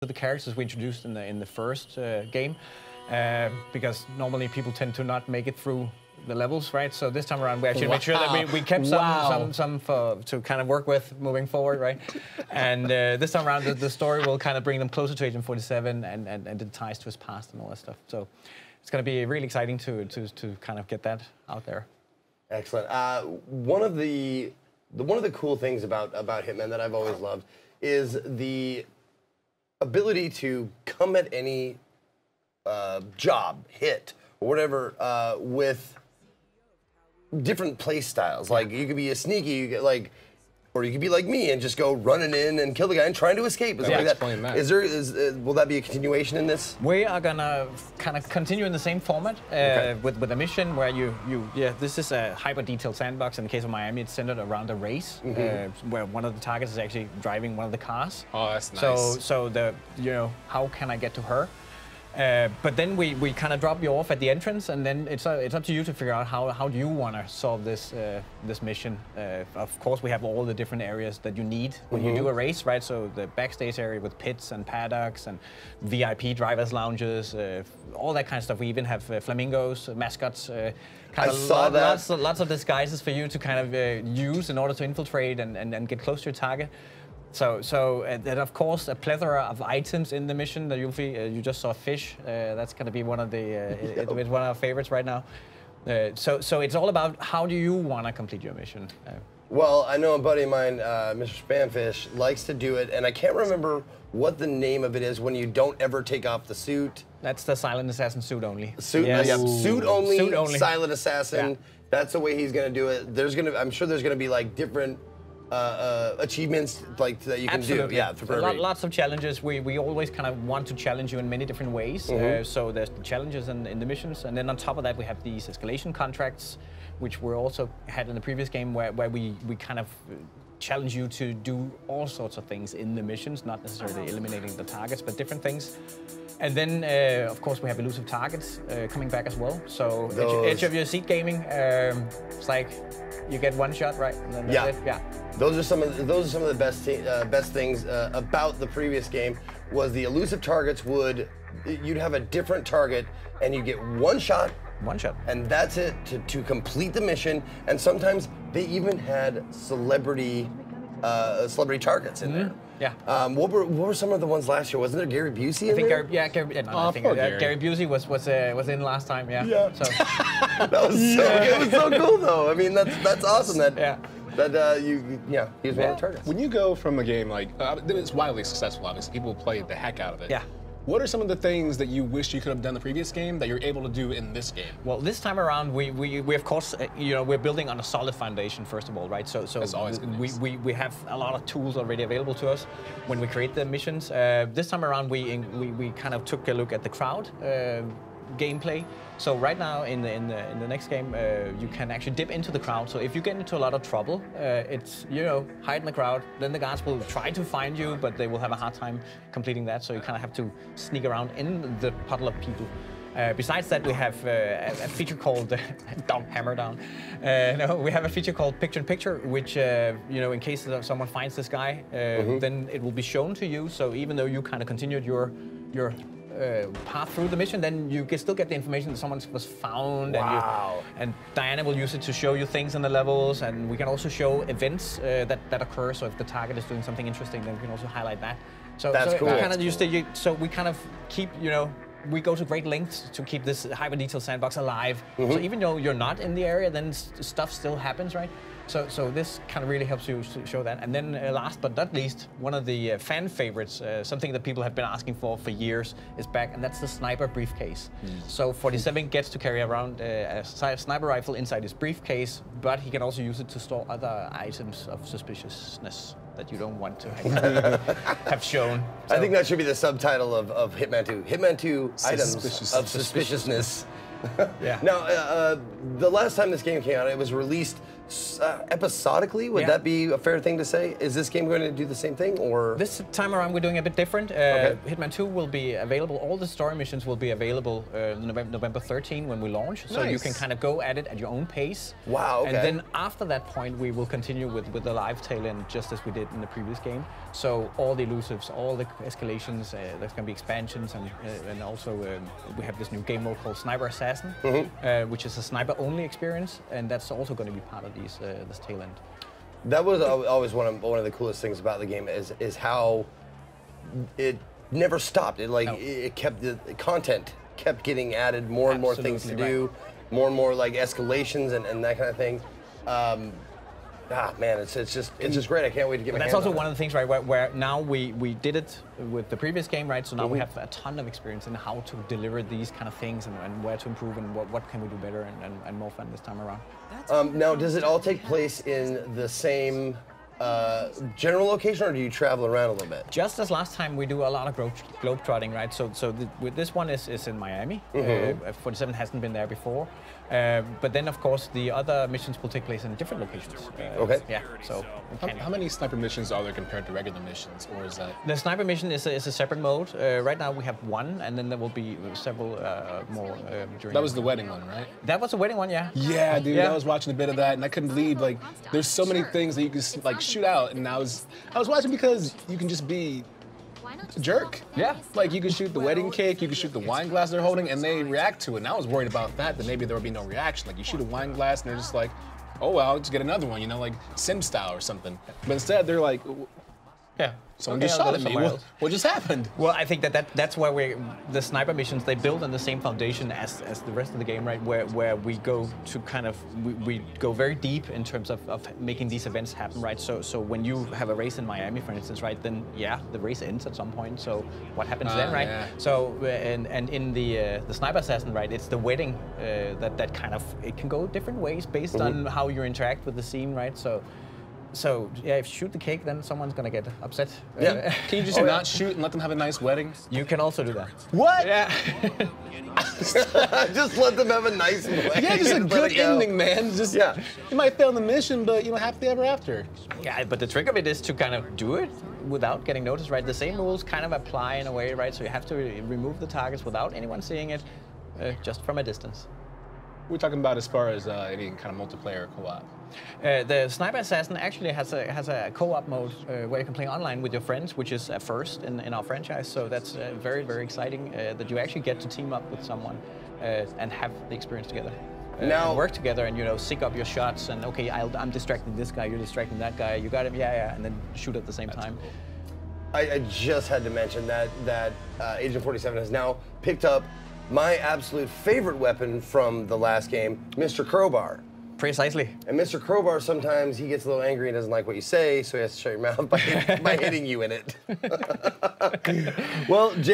the characters we introduced in the first game, because normally people tend to not make it through the levels, right? So this time around, we actually made sure that we kept some to kind of work with moving forward, right? And this time around, the story will kind of bring them closer to Agent 47 and the ties to his past and all that stuff. So it's going to be really exciting to kind of get that out there. Excellent. One of the cool things about Hitman that I've always loved is the ability to come at any job, hit, or whatever with different play styles. Like you could be a sneaky, you get like, or you could be like me and just go running in and kill the guy and trying to escape. Is like that. Will that be a continuation in this? We are gonna kind of continue in the same format with a mission where this is a hyper detailed sandbox. In the case of Miami, it's centered around a race where one of the targets is actually driving one of the cars. Oh, that's nice. So the how can I get to her? But then we kind of drop you off at the entrance, and then it's up to you to figure out how do you want to solve this this mission. Of course, we have all the different areas that you need when you do a race, right? So the backstage area with pits and paddocks and VIP drivers lounges, all that kind of stuff. We even have flamingos, mascots. I saw that. Lots of disguises for you to kind of use in order to infiltrate and get close to your target. So and of course a plethora of items in the mission that you just saw fish. That's going to be one of the it's one of our favorites right now. So it's all about how do you want to complete your mission. Well, I know a buddy of mine, Mr. Spanfish, likes to do it, and I can't remember what the name of it is when you don't ever take off the suit. That's the Silent Assassin suit only. Suit only. Silent Assassin. Yeah. That's the way he's going to do it. I'm sure there's going to be like different achievements like that you can do. Yeah, lots of challenges. We always kind of want to challenge you in many different ways. So there's the challenges in the missions, and then on top of that we have these escalation contracts, which we also had in the previous game, where we kind of challenge you to do all sorts of things in the missions, not necessarily eliminating the targets, but different things. And then, of course, we have elusive targets coming back as well. So edge of your seat gaming, it's like you get one shot, right? And then that's it. Yeah. Those are some of the best things about the previous game. Was the elusive targets you'd have a different target and you get one shot. One shot. And that's it to complete the mission. And sometimes they even had celebrity targets in there. Yeah. What were some of the ones last year? Wasn't there Gary Busey in there? Gary Busey was in last time. Yeah. So. That was it was so cool though. I mean that's awesome that he was one of the targets. When you go from a game like it's wildly successful, obviously people play the heck out of it. Yeah. What are some of the things that you wish you could have done the previous game that you're able to do in this game? Well, this time around, we of course, we're building on a solid foundation first of all, right? So that's always good news. we have a lot of tools already available to us when we create the missions. This time around, we kind of took a look at the crowd gameplay. So right now in the next game, you can actually dip into the crowd. So if you get into a lot of trouble, it's hide in the crowd. Then the guards will try to find you, but they will have a hard time completing that. So you kind of have to sneak around in the puddle of people. Besides that, we have a feature called Hammer Down. No, we have a feature called Picture in Picture, which in case someone finds this guy, then it will be shown to you. So even though you kind of continued your path through the mission, then you can still get the information that someone was found. Wow. And Diana will use it to show you things in the levels, and we can also show events that occur. So if the target is doing something interesting, then we can also highlight that. So that's cool. We kind of so we kind of keep we go to great lengths to keep this hyper detailed sandbox alive. So even though you're not in the area, then stuff still happens, right? So this kind of really helps you show that. And then last but not least, one of the fan favorites, something that people have been asking for years, is back, and that's the sniper briefcase. So 47 gets to carry around a sniper rifle inside his briefcase, but he can also use it to store other items of suspiciousness that you don't want to have shown. So, I think that should be the subtitle of Hitman 2. Hitman 2 items of suspiciousness. Yeah. Now, the last time this game came out, it was released episodically. Would that be a fair thing to say? Is this game going to do the same thing, or this time around we're doing a bit different? Hitman 2 will be available. All the story missions will be available November 13 when we launch. So you can kind of go at it at your own pace. Wow. Okay. And then after that point, we will continue with the live tail end, just as we did in the previous game. So all the elusives, all the escalations, there's going to be expansions, and also we have this new game mode called Sniper Assassin, which is a sniper-only experience, and that's also going to be part of this tail end. That was always one of the coolest things about the game is how it never stopped. It kept the content kept getting added, more and more things to do, more and more like escalations and that kind of thing. Man, it's just great. I can't wait to get my hands on it. That's also one of the things, right, where now we did it with the previous game, right? So now we have a ton of experience in how to deliver these kind of things and where to improve and what can we do better and more fun this time around. Now, does it all take place in the same general location, or do you travel around a little bit? Just as last time, we do a lot of globetrotting, right? So with this one is in Miami. 47 hasn't been there before. But then, of course, the other missions will take place in different locations. Okay. Yeah. So how many sniper missions are there compared to regular missions, or is that? The sniper mission is a separate mode. Right now we have one, and then there will be several more during. That was the wedding one, right? That was the wedding one, yeah. Yeah, dude. I was watching a bit of that, and I couldn't believe there's so many things that you can like shoot out, and I was watching because you can just be a jerk. Yeah. Like you can shoot the wedding cake, you can shoot the wine glass they're holding, and they react to it. And I was worried about that maybe there would be no reaction. Like you shoot a wine glass, and they're just like, oh well, I'll just get another one, like Sim style or something. But instead, they're like, yeah. Someone just shot at me. What just happened? Well, I think that's where the sniper missions, they build on the same foundation as the rest of the game, right? Where we go to kind of we go very deep in terms of making these events happen, right? So when you have a race in Miami, for instance, right? Then the race ends at some point. So what happens then, right? Yeah. So and in the Sniper Assassin, right? It's the wedding that kind of it can go different ways based on how you interact with the scene, right? So yeah, if you shoot the cake, then someone's gonna get upset. Yeah. Can you just not shoot and let them have a nice wedding? You can also do that. What? Yeah. Just let them have a nice wedding. Yeah, just a good ending, man. Just you might fail in the mission, but happily ever after. Yeah, but the trick of it is to kind of do it without getting noticed, right? The same rules kind of apply in a way, right? So you have to remove the targets without anyone seeing it, just from a distance. We're talking about as far as any kind of multiplayer co-op. The Sniper Assassin actually has a co-op mode where you can play online with your friends, which is a first in our franchise. So that's very, very exciting that you actually get to team up with someone and have the experience together. And work together and sync up your shots and okay, I'm distracting this guy, you're distracting that guy, you got him, and then shoot at the same time. I just had to mention that Agent 47 has now picked up my absolute favorite weapon from the last game, Mr. Crowbar. Precisely. And Mr. Crowbar, sometimes he gets a little angry and doesn't like what you say, so he has to shut your mouth by hitting you in it. Well, Jay.